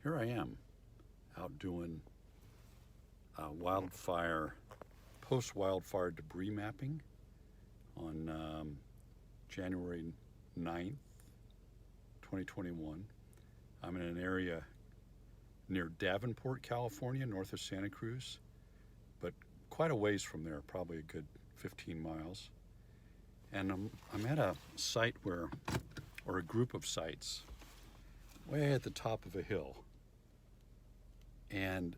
Here I am out doing wildfire, post-wildfire debris mapping on January 9th, 2021. I'm in an area near Davenport, California, north of Santa Cruz, but quite a ways from there, probably a good 15 miles. And I'm at a site or a group of sites, way at the top of a hill. And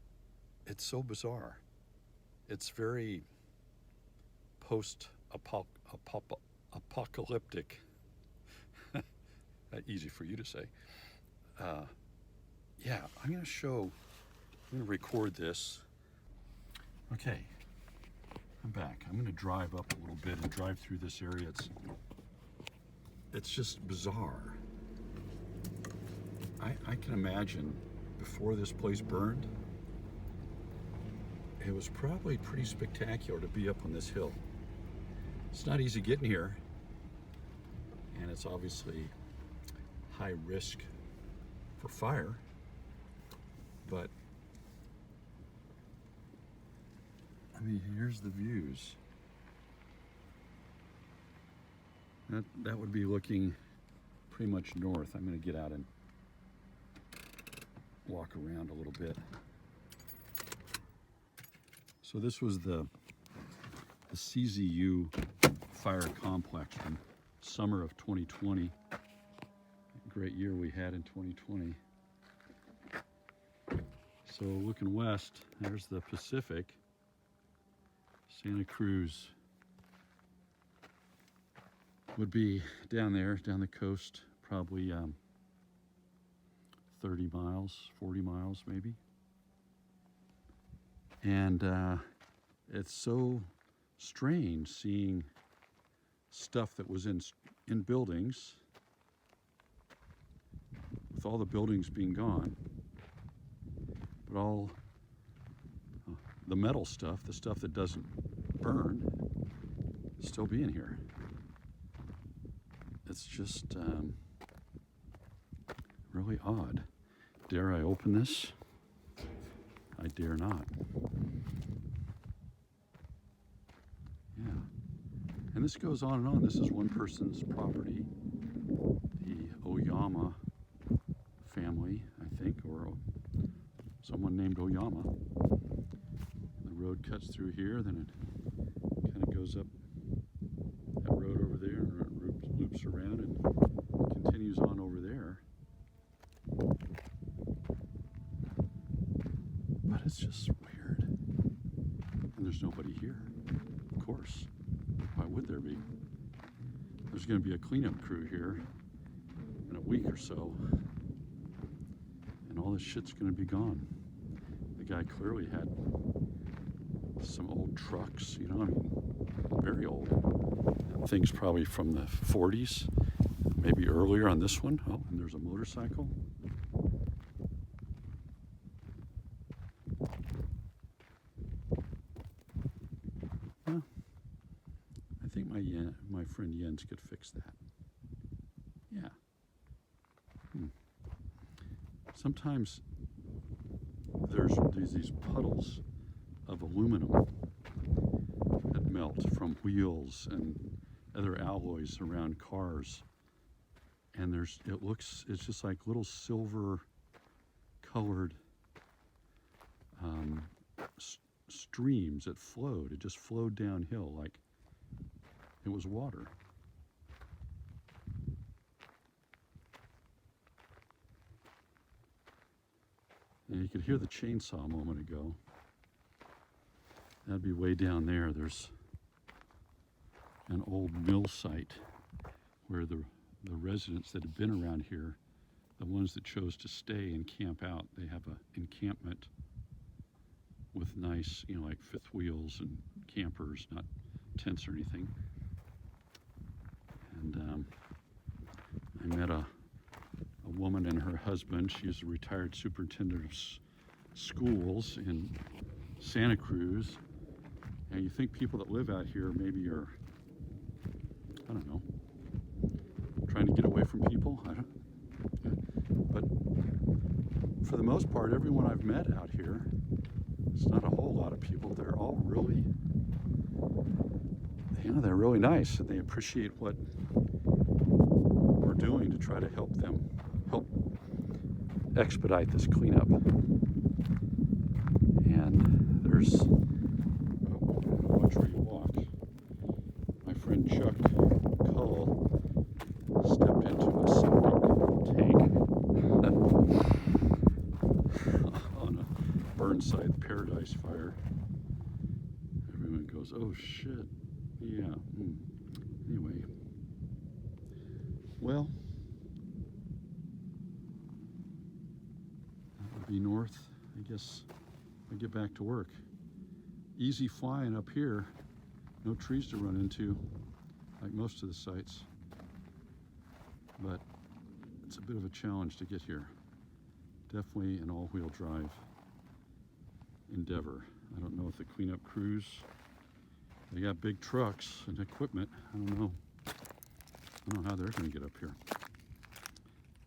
it's so bizarre. It's very post-apocalyptic. Easy for you to say. Yeah, I'm going to record this. Okay, I'm back. I'm going to drive up a little bit and drive through this area. It's just bizarre. I can imagine before this place burned, it was probably pretty spectacular to be up on this hill. It's not easy getting here, and it's obviously high risk for fire, but I mean, here's the views. That would be looking pretty much north. I'm going to get out and walk around a little bit. So this was the CZU Fire Complex from summer of 2020. Great year we had in 2020. So looking west, there's the Pacific. Santa Cruz would be down there, down the coast, probably 30 miles, 40 miles maybe. And it's so strange seeing stuff that was in buildings, with all the buildings being gone, but all the metal stuff, the stuff that doesn't burn, still being here. It's just really odd. Dare I open this? I dare not. Yeah. And this goes on and on. This is one person's property, the Oyama family, I think, or someone named Oyama. The road cuts through here, then it kind of goes up that road over there, and it loops around and continues on over there. But it's just weird. And there's nobody here, of course. Why would there be? There's going to be a cleanup crew here in a week or so, and all this shit's going to be gone. The guy clearly had some old trucks, you know, I mean, very old. Things probably from the 40s, maybe earlier on this one. Oh, and there's a motorcycle. Well, I think my friend Jens could fix that. Yeah. Sometimes there's these puddles of aluminum that melt from wheels and other alloys around cars, and it's just like little silver colored streams that flowed. It just flowed downhill like it was water. And you could hear the chainsaw a moment ago. That'd be way down there. There's an old mill site where the residents that have been around here, the ones that chose to stay and camp out, they have an encampment with nice, you know, like fifth wheels and campers, not tents or anything. And I met a woman and her husband. She's a retired superintendent of schools in Santa Cruz. And you think people that live out here maybe are, I don't know, trying to get away from people? But for the most part, everyone I've met out here, it's not a whole lot of people, they're all really, they're really nice, and they appreciate what we're doing to try to help expedite this cleanup. And there's, watch where you walk. My friend Chuck Cull stepped into a septic tank on a burn site, Paradise Fire. Everyone goes, oh shit, yeah. Anyway, well, that would be north. I guess I get back to work. Easy flying up here, no trees to run into like most of the sites, but it's a bit of a challenge to get here. Definitely an all-wheel drive endeavor. I don't know if the cleanup crews, they got big trucks and equipment. I don't know how they're going to get up here.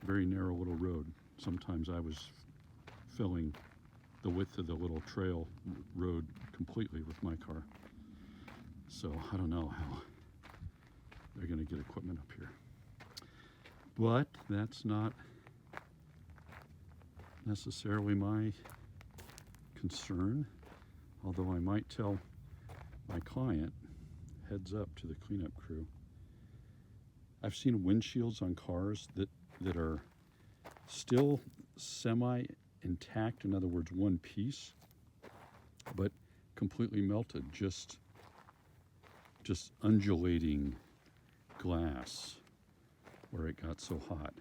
Very narrow little road. Sometimes I was filling the width of the little trail road completely with my car. So I don't know how they're going to get equipment up here. But that's not necessarily my concern, although I might tell my client, heads up to the cleanup crew. I've seen windshields on cars that are still semi-intact, in other words, one piece, but completely melted, just undulating glass where it got so hot.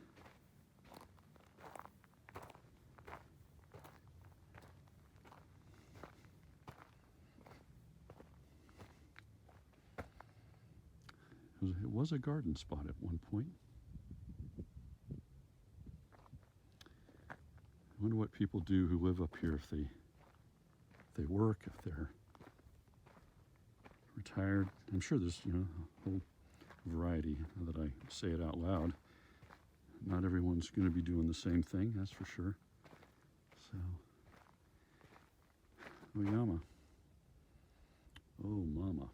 It was a garden spot at one point. I wonder what people do who live up here, if they work, if they're retired. I'm sure there's a whole variety, now that I say it out loud. Not everyone's going to be doing the same thing, that's for sure. So, oh yama. Oh mama.